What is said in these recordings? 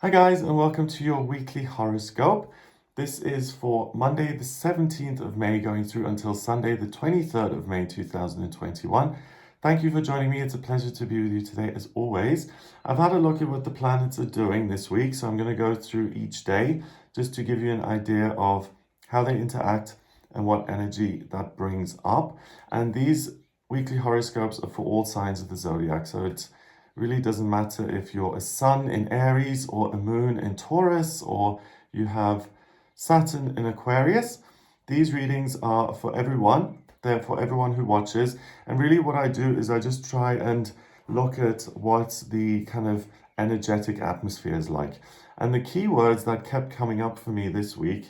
Hi guys, and welcome to your weekly horoscope. This is for Monday the 17th of May going through until Sunday the 23rd of May 2021. Thank you for joining me. It's a pleasure to be with you today as always. I've had a look at what the planets are doing this week, so I'm going to go through each day just to give you an idea of how they interact and what energy that brings up. And these weekly horoscopes are for all signs of the zodiac, so it's really doesn't matter if you're a sun in Aries or a moon in Taurus or you have Saturn in Aquarius. These readings are for everyone. They're for everyone who watches. And really what I do is I just try and look at what the kind of energetic atmosphere is like. And the key words that kept coming up for me this week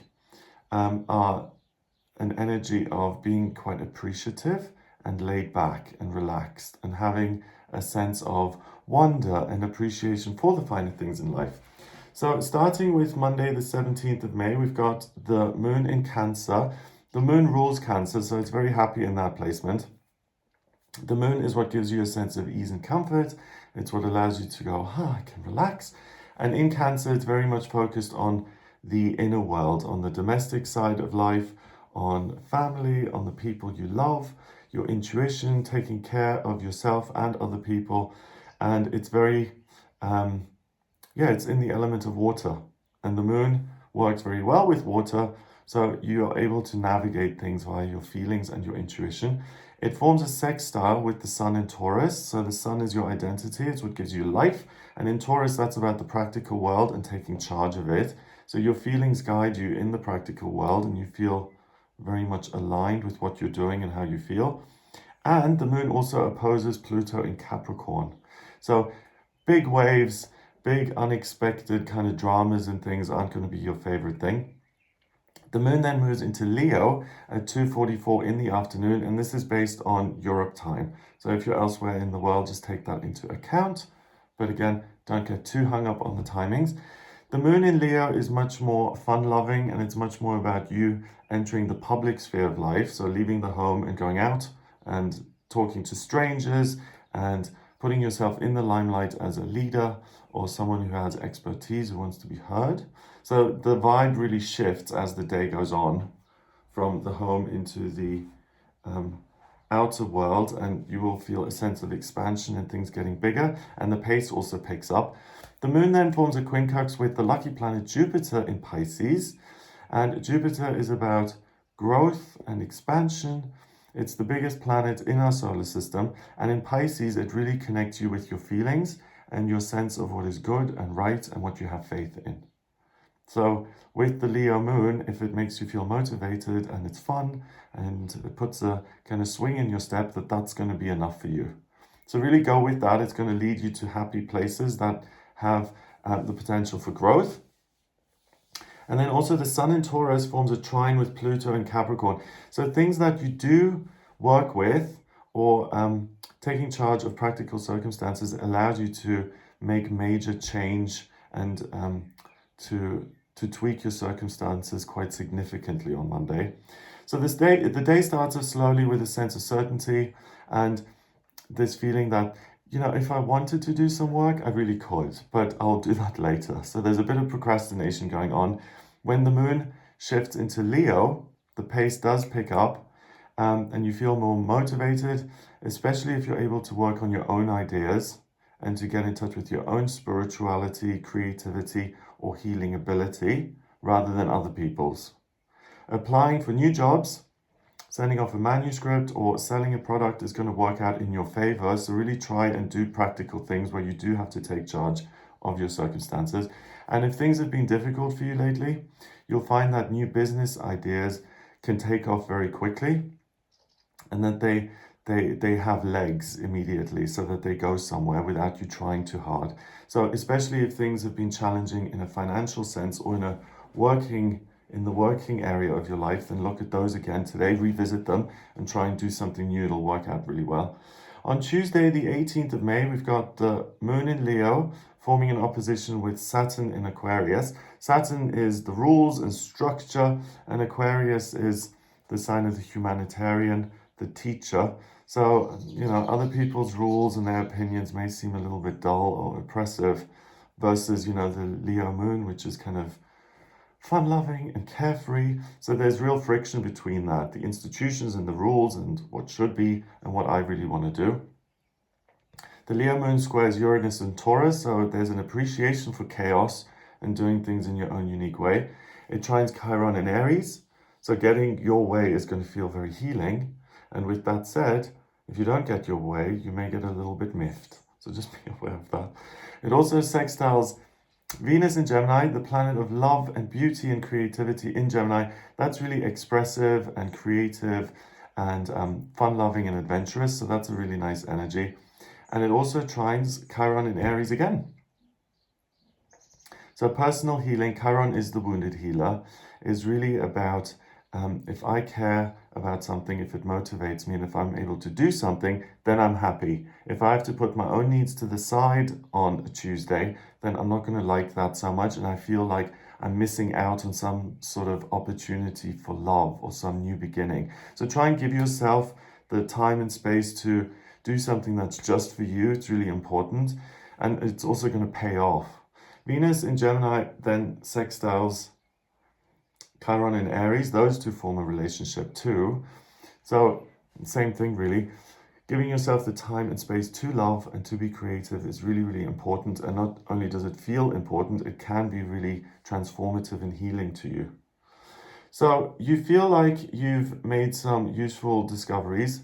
are an energy of being quite appreciative and laid back and relaxed and having a sense of wonder and appreciation for the finer things in life. So starting with Monday the 17th of May, we've got the moon in Cancer. The moon rules Cancer, so it's very happy in that placement. The moon is what gives you a sense of ease and comfort. It's what allows you to go, I can relax. And in Cancer, it's very much focused on the inner world, on the domestic side of life, on family, on the people you love, your intuition, taking care of yourself and other people. And it's very, it's in the element of water. And the moon works very well with water. So you are able to navigate things via your feelings and your intuition. It forms a sextile with the sun in Taurus. So the sun is your identity. It's what gives you life. And in Taurus, that's about the practical world and taking charge of it. So your feelings guide you in the practical world and you feel very much aligned with what you're doing and how you feel. And the moon also opposes Pluto in Capricorn. So big waves, big unexpected kind of dramas and things aren't going to be your favorite thing. The moon then moves into Leo at 2:44 in the afternoon, and this is based on Europe time. So if you're elsewhere in the world, just take that into account. But again, don't get too hung up on the timings. The moon in Leo is much more fun-loving, and it's much more about you entering the public sphere of life. So leaving the home and going out and talking to strangers and putting yourself in the limelight as a leader or someone who has expertise who wants to be heard. So the vibe really shifts as the day goes on from the home into the outer world, and you will feel a sense of expansion and things getting bigger, and the pace also picks up. The moon then forms a quincunx with the lucky planet Jupiter in Pisces, and Jupiter is about growth and expansion. It's the biggest planet in our solar system, and in Pisces, it really connects you with your feelings and your sense of what is good and right and what you have faith in. So with the Leo moon, if it makes you feel motivated and it's fun and it puts a kind of swing in your step, that's going to be enough for you. So really go with that. It's going to lead you to happy places that have the potential for growth. And then also the sun in Taurus forms a trine with Pluto in Capricorn. So things that you do work with or taking charge of practical circumstances allows you to make major change and to tweak your circumstances quite significantly on Monday. So the day starts off slowly with a sense of certainty and this feeling that, if I wanted to do some work, I really could, but I'll do that later. So there's a bit of procrastination going on. When the moon shifts into Leo, the pace does pick up and you feel more motivated, especially if you're able to work on your own ideas and to get in touch with your own spirituality, creativity, or healing ability rather than other people's. Applying for new jobs, sending off a manuscript, or selling a product is going to work out in your favor. So really try and do practical things where you do have to take charge of your circumstances. And if things have been difficult for you lately, you'll find that new business ideas can take off very quickly and that they have legs immediately so that they go somewhere without you trying too hard. So especially if things have been challenging in a financial sense or in the working area of your life, then look at those again today, revisit them and try and do something new. It'll work out really well. On Tuesday, the 18th of May, we've got the moon in Leo forming an opposition with Saturn in Aquarius. Saturn is the rules and structure, and Aquarius is the sign of the humanitarian, the teacher. So, other people's rules and their opinions may seem a little bit dull or oppressive, versus, the Leo moon, which is kind of fun-loving and carefree. So there's real friction between that, the institutions and the rules and what should be and what I really want to do. The Leo moon squares Uranus and Taurus, so there's an appreciation for chaos and doing things in your own unique way. It trines Chiron in Aries, so getting your way is going to feel very healing. And with that said, if you don't get your way, you may get a little bit miffed. So just be aware of that. It also sextiles Venus in Gemini, the planet of love and beauty and creativity in Gemini. That's really expressive and creative and fun-loving and adventurous. So that's a really nice energy. And it also trines Chiron in Aries again. So personal healing, Chiron is the wounded healer, is really about if I care about something, if it motivates me, and if I'm able to do something, then I'm happy. If I have to put my own needs to the side on a Tuesday, then I'm not going to like that so much, and I feel like I'm missing out on some sort of opportunity for love or some new beginning. So try and give yourself the time and space to do something that's just for you. It's really important, and it's also going to pay off. Venus in Gemini then sextiles Chiron in Aries. Those two form a relationship too. So same thing really. Giving yourself the time and space to love and to be creative is really, really important. And not only does it feel important, it can be really transformative and healing to you. So you feel like you've made some useful discoveries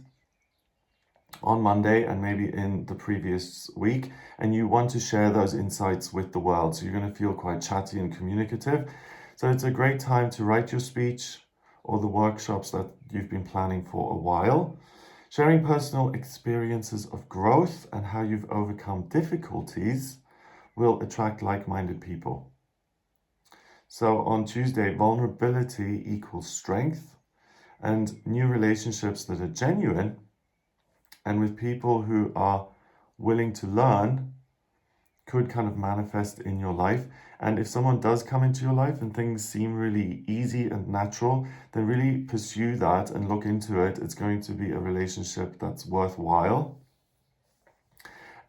on Monday and maybe in the previous week, and you want to share those insights with the world. So you're going to feel quite chatty and communicative. So it's a great time to write your speech or the workshops that you've been planning for a while. Sharing personal experiences of growth and how you've overcome difficulties will attract like-minded people. So on Tuesday, vulnerability equals strength, and new relationships that are genuine and with people who are willing to learn could kind of manifest in your life. And if someone does come into your life and things seem really easy and natural, then really pursue that and look into it. It's going to be a relationship that's worthwhile.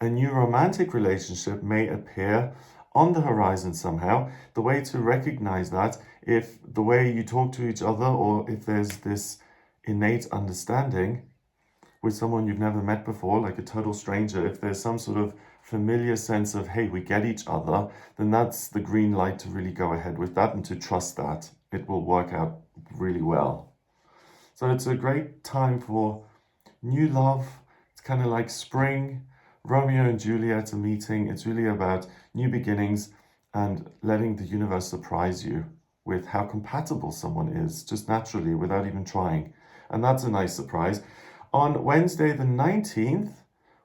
A new romantic relationship may appear on the horizon somehow. The way to recognize that, if the way you talk to each other or if there's this innate understanding with someone you've never met before, like a total stranger, if there's some sort of familiar sense of, hey, we get each other, then that's the green light to really go ahead with that and to trust that it will work out really well. So it's a great time for new love. It's kind of like spring. Romeo and Juliet are meeting. It's really about new beginnings and letting the universe surprise you with how compatible someone is, just naturally, without even trying. And that's a nice surprise. On Wednesday the 19th,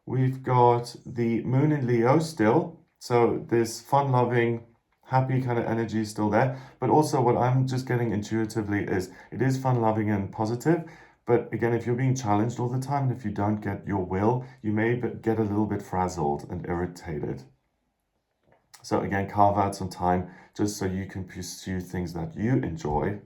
we've got the moon in Leo still. So this fun-loving, happy kind of energy is still there. But also what I'm just getting intuitively is it is fun-loving and positive. But again, if you're being challenged all the time, and if you don't get your will, you may get a little bit frazzled and irritated. So again, carve out some time just so you can pursue things that you enjoy.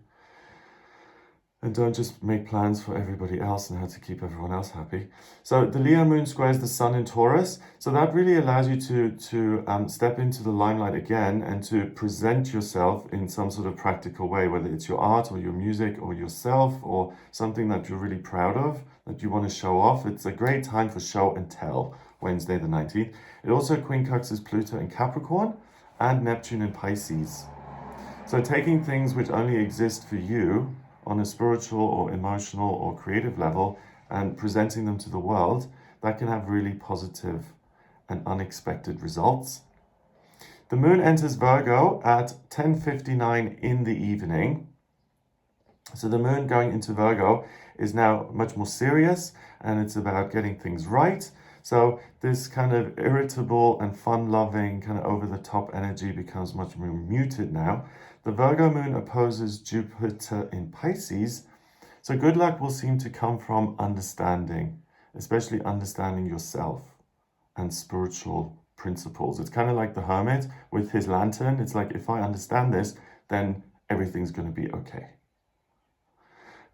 And don't just make plans for everybody else and how to keep everyone else happy. So the Leo moon squares the sun in Taurus. So that really allows you to step into the limelight again and to present yourself in some sort of practical way, whether it's your art or your music or yourself or something that you're really proud of, that you want to show off. It's a great time for show and tell, Wednesday the 19th. It also quincunxes Pluto in Capricorn and Neptune in Pisces. So taking things which only exist for you on a spiritual or emotional or creative level and presenting them to the world, that can have really positive and unexpected results. The moon enters Virgo at 10:59 in the evening. So the moon going into Virgo is now much more serious and it's about getting things right. So this kind of irritable and fun-loving, kind of over-the-top energy becomes much more muted now. The Virgo moon opposes Jupiter in Pisces, so good luck will seem to come from understanding, especially understanding yourself and spiritual principles. It's kind of like the hermit with his lantern. It's like, if I understand this, then everything's going to be okay.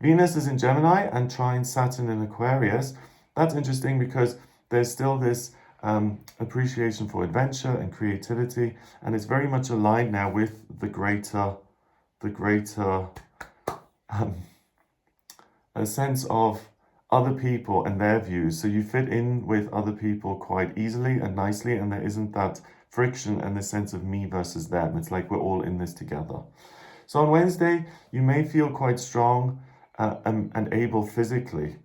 Venus is in Gemini and trines Saturn in Aquarius. That's interesting because there's still this appreciation for adventure and creativity, and it's very much aligned now with the greater a sense of other people and their views. So you fit in with other people quite easily and nicely, and there isn't that friction and the sense of me versus them. It's like we're all in this together. So on Wednesday, you may feel quite strong and able physically.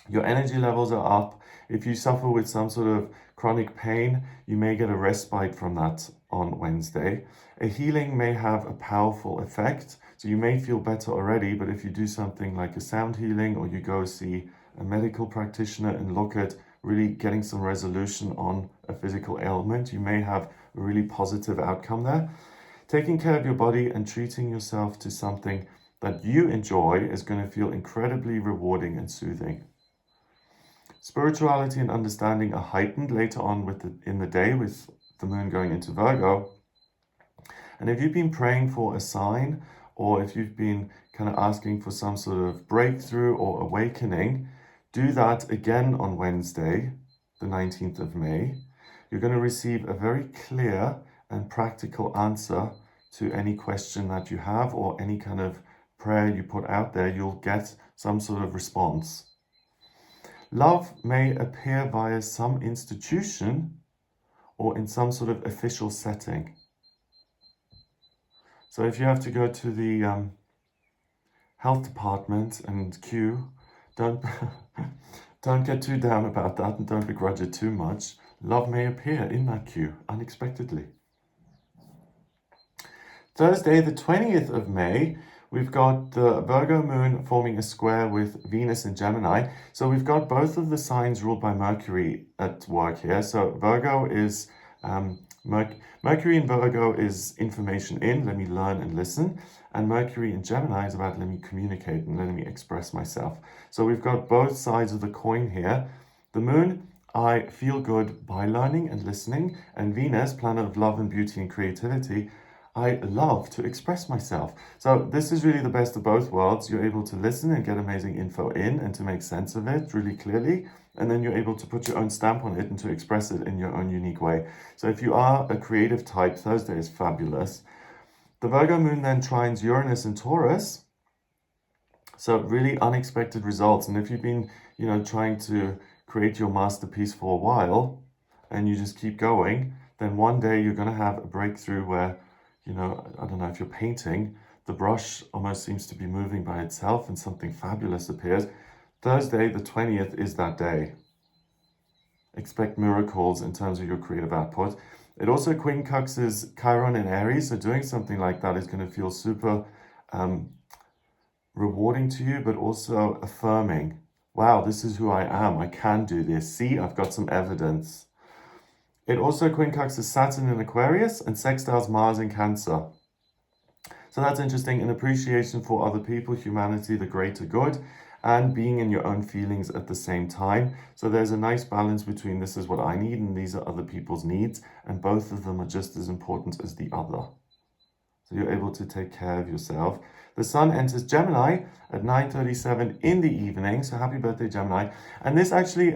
Your energy levels are up. If you suffer with some sort of chronic pain, you may get a respite from that on Wednesday. A healing may have a powerful effect. So you may feel better already, but if you do something like a sound healing, or you go see a medical practitioner and look at really getting some resolution on a physical ailment, you may have a really positive outcome there. Taking care of your body and treating yourself to something that you enjoy is going to feel incredibly rewarding and soothing. Spirituality and understanding are heightened later on in the day with the moon going into Virgo. And if you've been praying for a sign, or if you've been kind of asking for some sort of breakthrough or awakening, do that again on Wednesday, the 19th of May. You're going to receive a very clear and practical answer to any question that you have, or any kind of prayer you put out there. You'll get some sort of response. Love may appear via some institution or in some sort of official setting. So if you have to go to the health department and queue, don't get too down about that, and don't begrudge it too much. Love may appear in that queue unexpectedly. Thursday, the 20th of May, we've got the Virgo moon forming a square with Venus in Gemini. So we've got both of the signs ruled by Mercury at work here. So Virgo is Mercury in Virgo is information in, let me learn and listen. And Mercury in Gemini is about let me communicate and let me express myself. So we've got both sides of the coin here. The moon, I feel good by learning and listening. And Venus, planet of love and beauty and creativity, I love to express myself. So this is really the best of both worlds. You're able to listen and get amazing info in and to make sense of it really clearly. And then you're able to put your own stamp on it and to express it in your own unique way. So if you are a creative type, Thursday is fabulous. The Virgo moon then trines Uranus and Taurus. So really unexpected results. And if you've been, trying to create your masterpiece for a while and you just keep going, then one day you're going to have a breakthrough where, I don't know, if you're painting, the brush almost seems to be moving by itself and something fabulous appears. Thursday, the 20th, is that day. Expect miracles in terms of your creative output. It also quincunxes Chiron in Aries, so doing something like that is going to feel super rewarding to you, but also affirming. Wow, this is who I am. I can do this. See, I've got some evidence. It also quincunxes Saturn in Aquarius and sextiles Mars in Cancer. So that's interesting. An appreciation for other people, humanity, the greater good, and being in your own feelings at the same time. So there's a nice balance between this is what I need and these are other people's needs, and both of them are just as important as the other. So you're able to take care of yourself. The sun enters Gemini at 9:37 in the evening. So happy birthday, Gemini. And this actually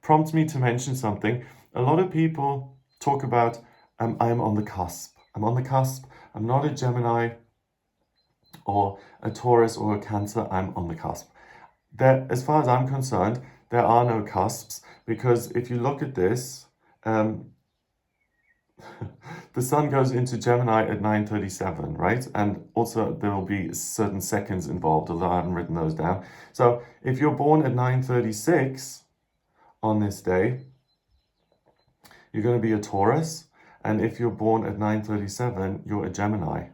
prompts me to mention something. A lot of people talk about, I'm on the cusp. I'm on the cusp. I'm not a Gemini or a Taurus or a Cancer. I'm on the cusp. As far as I'm concerned, there are no cusps, because if you look at this, the sun goes into Gemini at 9:37, right? And also there will be certain seconds involved, although I haven't written those down. So if you're born at 9:36 on this day, you're going to be a Taurus. And if you're born at 9:37, you're a Gemini.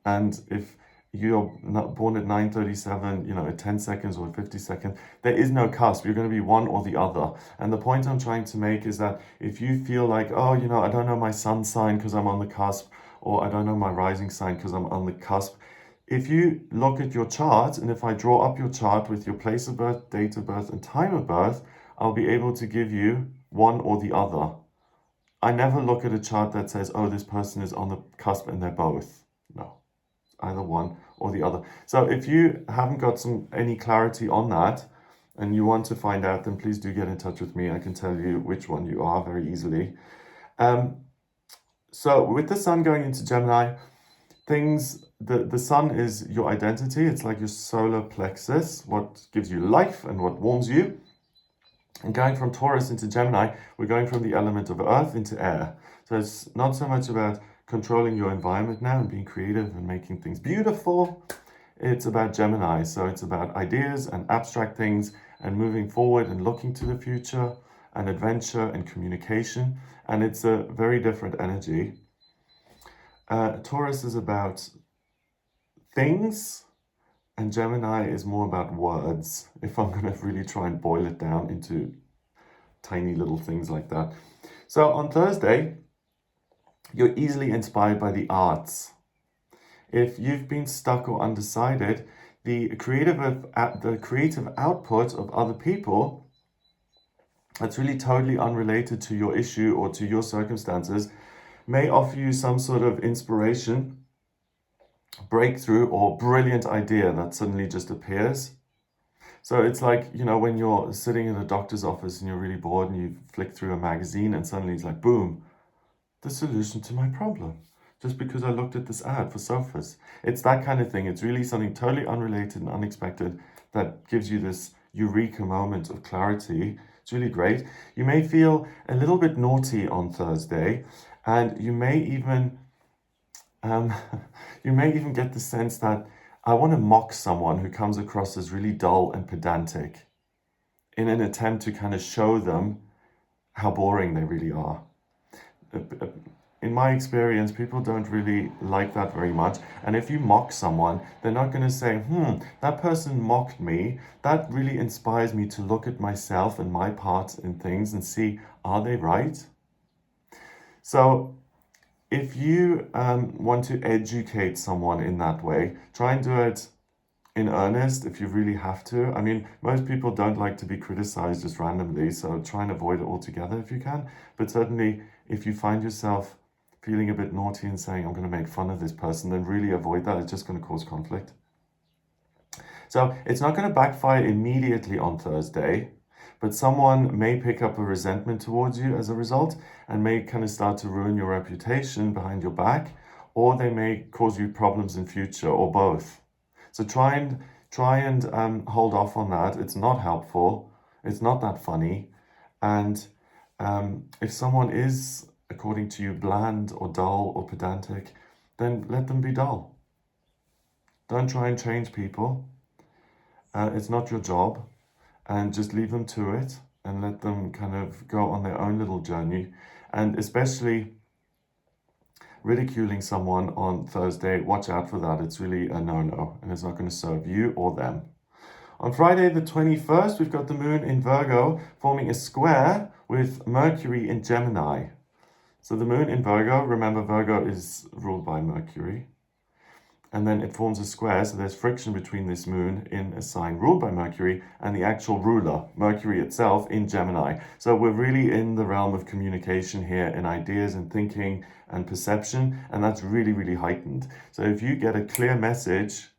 And if you're not born at 9:37, at 10 seconds or 50 seconds, there is no cusp. You're going to be one or the other. And the point I'm trying to make is that if you feel like, I don't know my sun sign because I'm on the cusp, or I don't know my rising sign because I'm on the cusp, if you look at your chart, and if I draw up your chart with your place of birth, date of birth, and time of birth, I'll be able to give you one or the other. I never look at a chart that says, this person is on the cusp and they're both. No, either one or the other. So if you haven't got any clarity on that, and you want to find out, then please do get in touch with me. I can tell you which one you are very easily. So with the sun going into Gemini, the sun is your identity. It's like your solar plexus, what gives you life and what warms you. And going from Taurus into Gemini, we're going from the element of earth into air. So it's not so much about controlling your environment now and being creative and making things beautiful. It's about Gemini. So it's about ideas and abstract things and moving forward and looking to the future and adventure and communication. And it's a very different energy. Taurus is about things, and Gemini is more about words, if I'm going to really try and boil it down into tiny little things like that. So on Thursday, you're easily inspired by the arts. If you've been stuck or undecided, the creative output of other people that's really totally unrelated to your issue or to your circumstances may offer you some sort of inspiration, breakthrough, or brilliant idea that suddenly just appears. So it's like, when you're sitting in a doctor's office and you're really bored and you flick through a magazine and suddenly it's like, boom, the solution to my problem. Just because I looked at this ad for sofas. It's that kind of thing. It's really something totally unrelated and unexpected that gives you this eureka moment of clarity. It's really great. You may feel a little bit naughty on Thursday, and you may even get the sense that I want to mock someone who comes across as really dull and pedantic in an attempt to kind of show them how boring they really are. In my experience, people don't really like that very much. And if you mock someone, they're not going to say, that person mocked me. That really inspires me to look at myself and my part in things and see, are they right? So if you want to educate someone in that way, try and do it in earnest if you really have to. I mean, most people don't like to be criticized just randomly, so try and avoid it altogether if you can. But certainly, if you find yourself feeling a bit naughty and saying, I'm going to make fun of this person, then really avoid that. It's just going to cause conflict. So it's not going to backfire immediately on Thursday, but someone may pick up a resentment towards you as a result and may kind of start to ruin your reputation behind your back, or they may cause you problems in future, or both. So try and hold off on that. It's not helpful. It's not that funny. And if someone is, according to you, bland or dull or pedantic, then let them be dull. Don't try and change people. It's not your job. And just leave them to it and let them kind of go on their own little journey. And especially ridiculing someone on Thursday, watch out for that. It's really a no-no, and it's not going to serve you or them. On Friday the 21st, we've got the moon in Virgo forming a square with Mercury in Gemini. So the moon in Virgo, remember Virgo is ruled by Mercury. And then it forms a square, so there's friction between this moon in a sign ruled by Mercury and the actual ruler, Mercury itself, in Gemini. So we're really in the realm of communication here, in ideas and thinking and perception, and that's really, really heightened. So if you get a clear message,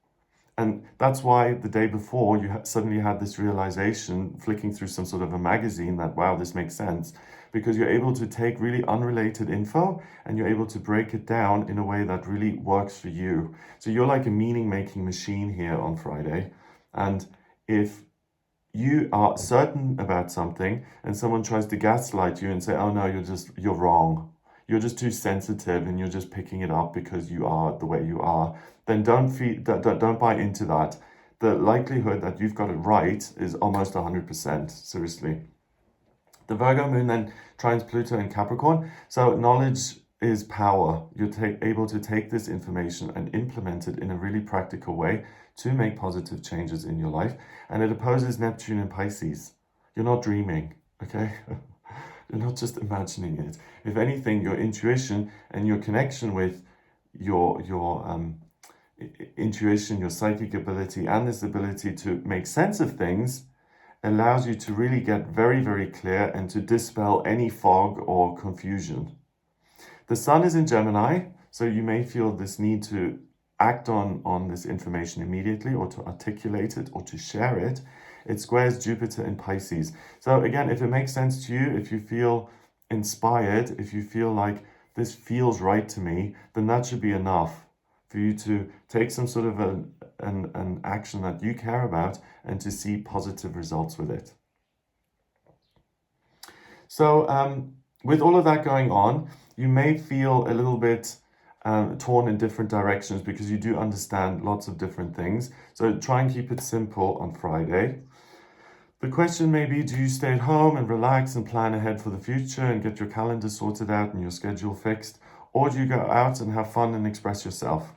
and that's why the day before you suddenly had this realization, flicking through some sort of a magazine, that, wow, this makes sense, because you're able to take really unrelated info and you're able to break it down in a way that really works for you. So you're like a meaning-making machine here on Friday. And if you are certain about something and someone tries to gaslight you and say, oh no, you're wrong, you're just too sensitive and you're just picking it up because you are the way you are, then don't buy into that. The likelihood that you've got it right is almost 100%, seriously. The Virgo moon then trines Pluto in Capricorn. So knowledge is power. You're able to take this information and implement it in a really practical way to make positive changes in your life. And it opposes Neptune in Pisces. You're not dreaming, okay? You're not just imagining it. If anything, your intuition and your connection with your intuition, your psychic ability, and this ability to make sense of things allows you to really get very, very clear and to dispel any fog or confusion. The sun is in Gemini, so you may feel this need to act on this information immediately, or to articulate it, or to share it. It squares Jupiter in Pisces. So again, if it makes sense to you, if you feel inspired, if you feel like this feels right to me, then that should be enough for you to take some sort of an action that you care about and to see positive results with it. So with all of that going on, you may feel a little bit torn in different directions because you do understand lots of different things. So try and keep it simple on Friday. The question may be, do you stay at home and relax and plan ahead for the future and get your calendar sorted out and your schedule fixed? Or do you go out and have fun and express yourself?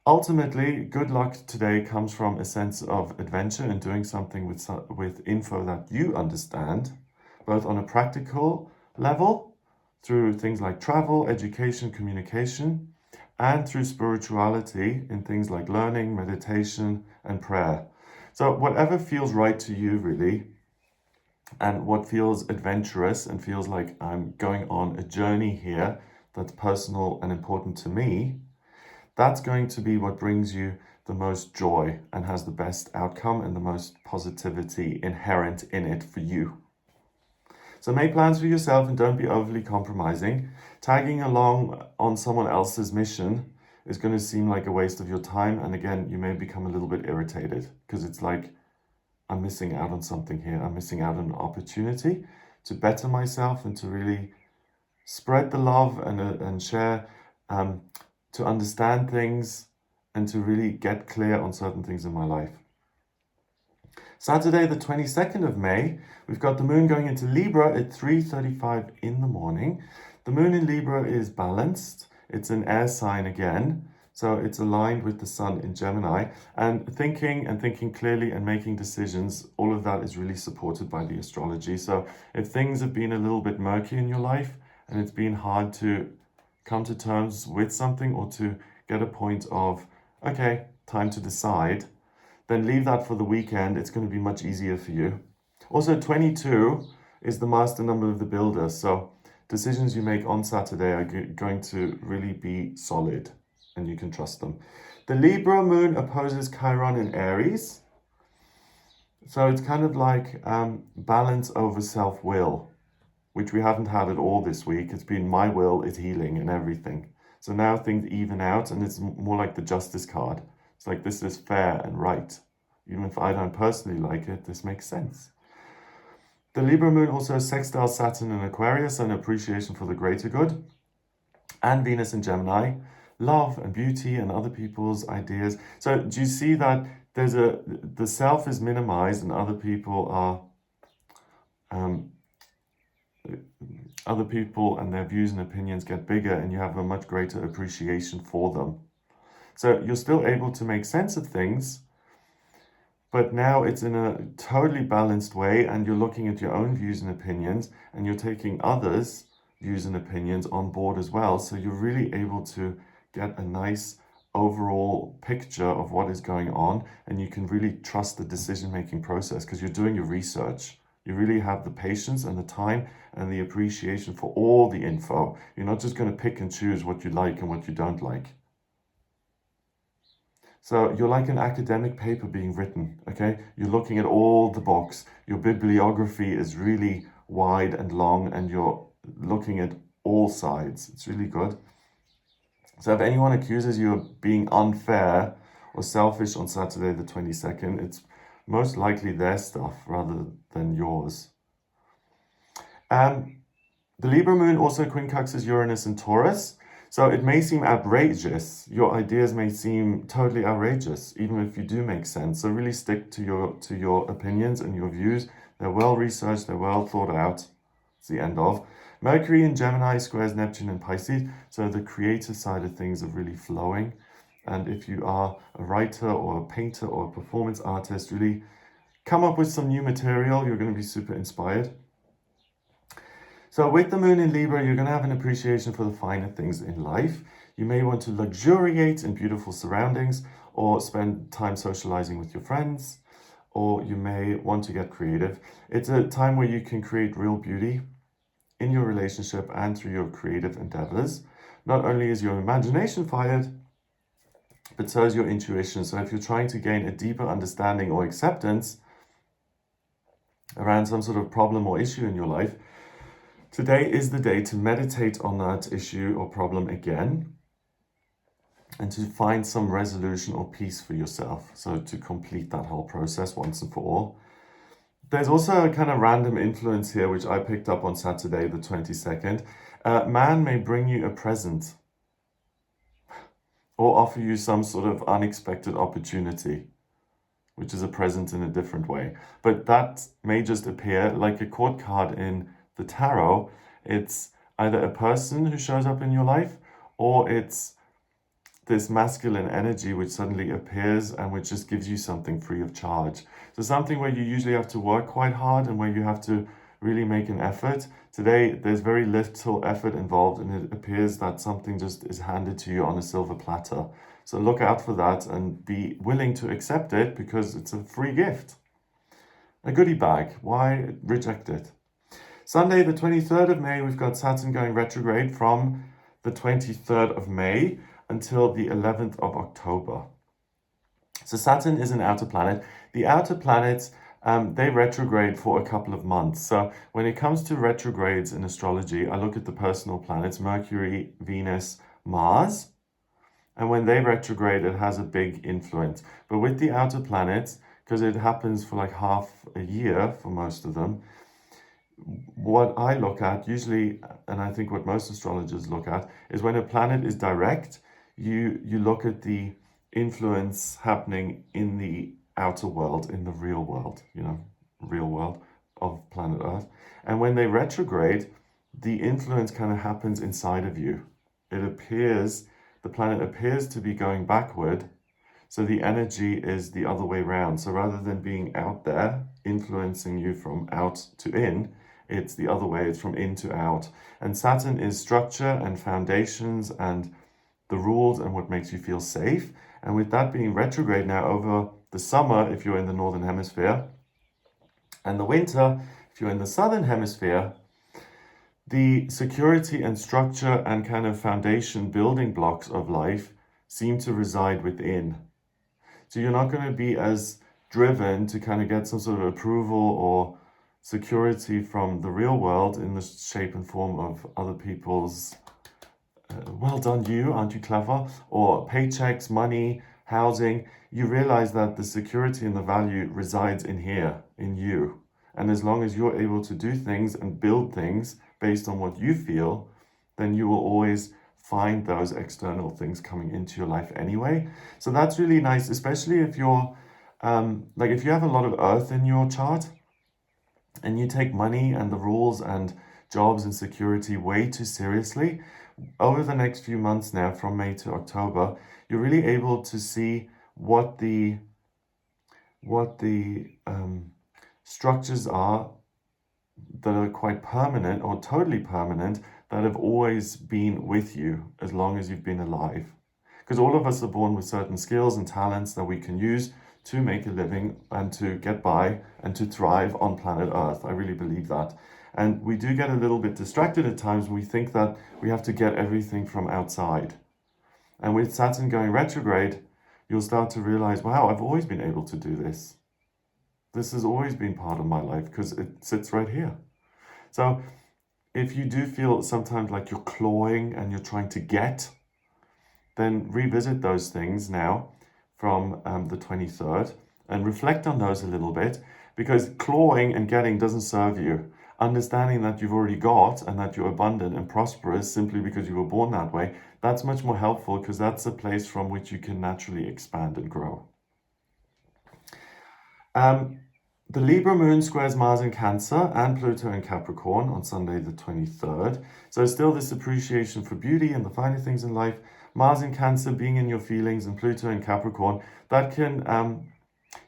Ultimately, good luck today comes from a sense of adventure and doing something with info that you understand, both on a practical level, through things like travel, education, communication, and through spirituality in things like learning, meditation, and prayer. So whatever feels right to you, really, and what feels adventurous and feels like I'm going on a journey here that's personal and important to me, that's going to be what brings you the most joy and has the best outcome and the most positivity inherent in it for you. So make plans for yourself and don't be overly compromising. Tagging along on someone else's mission is going to seem like a waste of your time. And again, you may become a little bit irritated because it's like, I'm missing out on something here. I'm missing out on an opportunity to better myself and to really spread the love and share, to understand things and to really get clear on certain things in my life. Saturday, the 22nd of May, we've got the moon going into Libra at 3:35 in the morning. The moon in Libra is balanced. It's an air sign again. So it's aligned with the sun in Gemini. And thinking clearly and making decisions, all of that is really supported by the astrology. So if things have been a little bit murky in your life and it's been hard to come to terms with something or to get a point of, okay, time to decide, then leave that for the weekend. It's going to be much easier for you. Also, 22 is the master number of the builder. So decisions you make on Saturday are going to really be solid and you can trust them. The Libra moon opposes Chiron in Aries. So it's kind of like balance over self-will, which we haven't had at all this week. It's been my will is healing and everything. So now things even out and it's more like the justice card. It's like, this is fair and right. Even if I don't personally like it, this makes sense. The Libra moon also sextiles Saturn in Aquarius, an appreciation for the greater good. And Venus in Gemini, love and beauty and other people's ideas. So do you see that the self is minimized and other people and their views and opinions get bigger and you have a much greater appreciation for them. So you're still able to make sense of things, but now it's in a totally balanced way and you're looking at your own views and opinions and you're taking others' views and opinions on board as well. So you're really able to get a nice overall picture of what is going on and you can really trust the decision-making process because you're doing your research. You really have the patience and the time and the appreciation for all the info. You're not just going to pick and choose what you like and what you don't like. So you're like an academic paper being written, okay? You're looking at all the books. Your bibliography is really wide and long and you're looking at all sides. It's really good. So if anyone accuses you of being unfair or selfish on Saturday the 22nd, it's most likely their stuff rather than yours. The Libra moon also quincunxes Uranus and Taurus. So it may seem outrageous. Your ideas may seem totally outrageous, even if you do make sense. So really stick to your opinions and your views. They're well researched, they're well thought out. It's the end of. Mercury in Gemini squares Neptune in Pisces. So the creative side of things are really flowing. And if you are a writer or a painter or a performance artist, really come up with some new material. You're going to be super inspired. So with the moon in Libra, you're going to have an appreciation for the finer things in life. You may want to luxuriate in beautiful surroundings or spend time socializing with your friends, or you may want to get creative. It's a time where you can create real beauty in your relationship and through your creative endeavors. Not only is your imagination fired, but so is your intuition. So if you're trying to gain a deeper understanding or acceptance around some sort of problem or issue in your life, today is the day to meditate on that issue or problem again and to find some resolution or peace for yourself. So to complete that whole process once and for all. There's also a kind of random influence here, which I picked up on Saturday, the 22nd. Man may bring you a present or offer you some sort of unexpected opportunity, which is a present in a different way. But that may just appear like a court card in the tarot. It's either a person who shows up in your life, or it's this masculine energy which suddenly appears and which just gives you something free of charge. So something where you usually have to work quite hard and where you have to really make an effort. Today, there's very little effort involved, and it appears that something just is handed to you on a silver platter. So look out for that and be willing to accept it, because it's a free gift. A goodie bag. Why reject it? Sunday, the 23rd of May, we've got Saturn going retrograde from the 23rd of May until the 11th of October. So Saturn is an outer planet. The outer planets, they retrograde for a couple of months. So when it comes to retrogrades in astrology, I look at the personal planets, Mercury, Venus, Mars. And when they retrograde, it has a big influence. But with the outer planets, because it happens for like half a year for most of them, what I look at usually, and I think what most astrologers look at, is when a planet is direct, you look at the influence happening in the outer world, in the real world, real world of planet Earth. And when they retrograde, the influence kind of happens inside of you. The planet appears to be going backward, so the energy is the other way around. So rather than being out there, influencing you from out to in, it's the other way, it's from in to out. And Saturn is structure and foundations and the rules and what makes you feel safe. And with that being retrograde now over the summer, if you're in the northern hemisphere, and the winter, if you're in the southern hemisphere, the security and structure and kind of foundation building blocks of life seem to reside within. So you're not going to be as driven to kind of get some sort of approval or security from the real world in the shape and form of other people's well done you, aren't you clever? Or paychecks, money, housing. You realize that the security and the value resides in here, in you. And as long as you're able to do things and build things based on what you feel, then you will always find those external things coming into your life anyway. So that's really nice, especially if you're, if you have a lot of earth in your chart and you take money and the rules and jobs and security way too seriously, over the next few months now, from May to October, you're really able to see what the structures are that are quite permanent or totally permanent, that have always been with you as long as you've been alive. Because all of us are born with certain skills and talents that we can use to make a living and to get by and to thrive on planet Earth. I really believe that. And we do get a little bit distracted at times when we think that we have to get everything from outside. And with Saturn going retrograde, you'll start to realize, wow, I've always been able to do this. This has always been part of my life because it sits right here. So if you do feel sometimes like you're clawing and you're trying to get, then revisit those things now from the 23rd and reflect on those a little bit, because clawing and getting doesn't serve you. Understanding that you've already got and that you're abundant and prosperous simply because you were born that way, that's much more helpful, because that's a place from which you can naturally expand and grow. The Libra moon squares Mars in Cancer and Pluto in Capricorn on Sunday the 23rd. So still this appreciation for beauty and the finer things in life. Mars in Cancer being in your feelings and Pluto in Capricorn, that can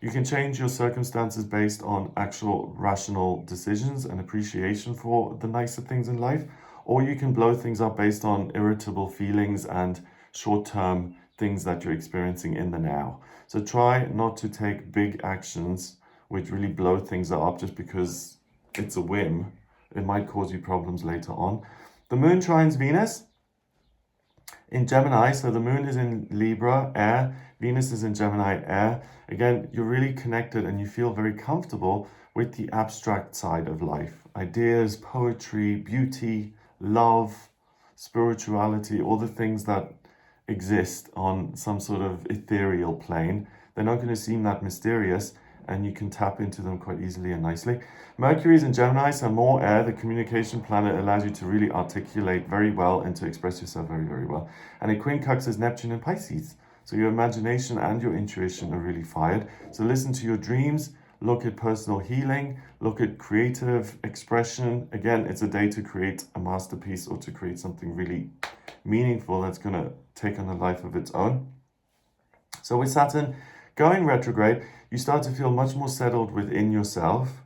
you can change your circumstances based on actual rational decisions and appreciation for the nicer things in life, or you can blow things up based on irritable feelings and short-term things that you're experiencing in the now. So try not to take big actions which really blow things up just because it's a whim. It might cause you problems later on. The moon trines Venus in Gemini, so the moon is in Libra, air. Venus is in Gemini, air. Again, you're really connected and you feel very comfortable with the abstract side of life. Ideas, poetry, beauty, love, spirituality, all the things that exist on some sort of ethereal plane. They're not going to seem that mysterious, and you can tap into them quite easily and nicely. Mercury's in Gemini, so more air. The communication planet allows you to really articulate very well and to express yourself very, very well. And it quincunxes Neptune and Pisces. So your imagination and your intuition are really fired. So listen to your dreams, look at personal healing, look at creative expression. Again, it's a day to create a masterpiece or to create something really meaningful that's going to take on a life of its own. So with Saturn going retrograde, you start to feel much more settled within yourself,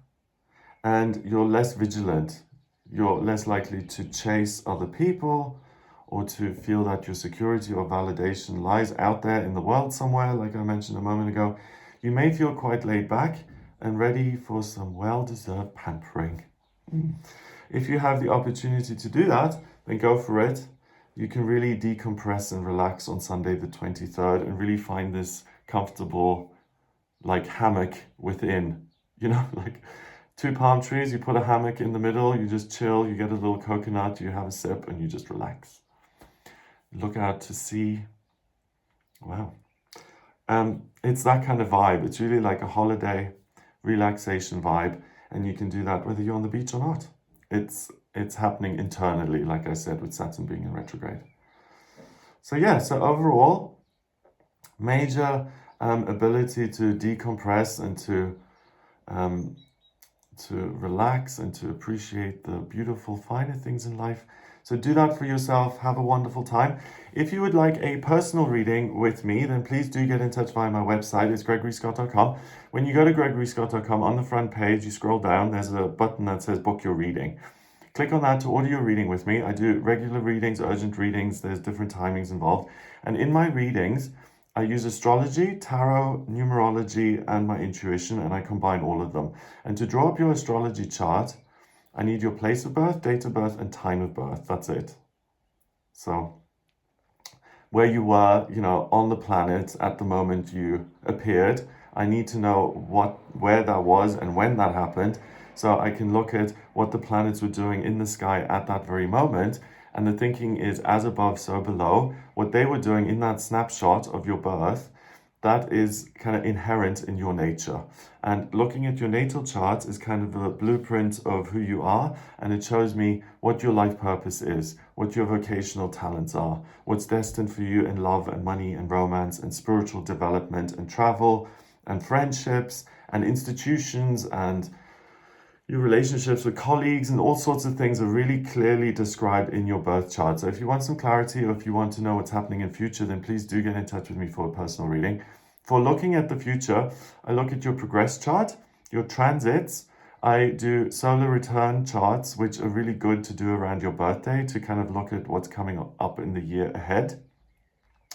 and you're less vigilant. You're less likely to chase other people or to feel that your security or validation lies out there in the world somewhere, like I mentioned a moment ago. You may feel quite laid back and ready for some well-deserved pampering. If you have the opportunity to do that, then go for it. You can really decompress and relax on Sunday the 23rd and really find this comfortable like hammock within, like 2 palm trees, you put a hammock in the middle, you just chill, you get a little coconut, you have a sip and you just relax. Look out to sea. Wow. It's that kind of vibe. It's really like a holiday relaxation vibe, and you can do that whether you're on the beach or not. It's happening internally, like I said, with Saturn being in retrograde. So overall, major ability to decompress and to relax and to appreciate the beautiful, finer things in life. So do that for yourself. Have a wonderful time. If you would like a personal reading with me, then please do get in touch via my website. It's gregoryscott.com. When you go to gregoryscott.com, on the front page, you scroll down, there's a button that says book your reading. Click on that to order your reading with me. I do regular readings, urgent readings. There's different timings involved. And in my readings, I use astrology, tarot, numerology, and my intuition, and I combine all of them. And to draw up your astrology chart, I need your place of birth, date of birth, and time of birth. That's it. So where you were, on the planet at the moment you appeared, I need to know where that was and when that happened, so I can look at what the planets were doing in the sky at that very moment. And the thinking is as above, so below. What they were doing in that snapshot of your birth, that is kind of inherent in your nature. And looking at your natal chart is kind of a blueprint of who you are, and it shows me what your life purpose is, what your vocational talents are, what's destined for you in love and money and romance and spiritual development and travel and friendships and institutions, and your relationships with colleagues and all sorts of things are really clearly described in your birth chart. So if you want some clarity, or if you want to know what's happening in future, then please do get in touch with me for a personal reading. For looking at the future, I look at your progress chart, your transits. I do solar return charts, which are really good to do around your birthday to kind of look at what's coming up in the year ahead.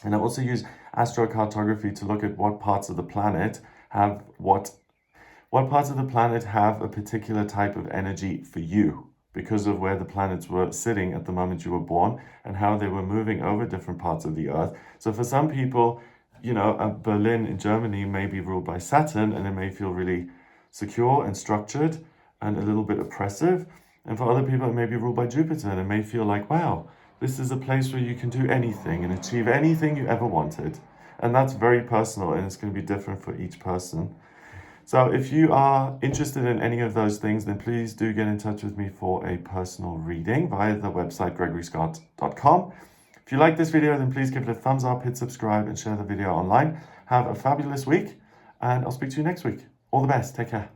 And I also use astrocartography to look at what parts of the planet have what parts of the planet have a particular type of energy for you because of where the planets were sitting at the moment you were born and how they were moving over different parts of the earth. So for some people, Berlin in Germany may be ruled by Saturn, and it may feel really secure and structured and a little bit oppressive. And for other people, it may be ruled by Jupiter, and it may feel like, wow, this is a place where you can do anything and achieve anything you ever wanted. And that's very personal, and it's going to be different for each person. So if you are interested in any of those things, then please do get in touch with me for a personal reading via the website gregoryscott.com. If you like this video, then please give it a thumbs up, hit subscribe, and share the video online. Have a fabulous week, and I'll speak to you next week. All the best. Take care.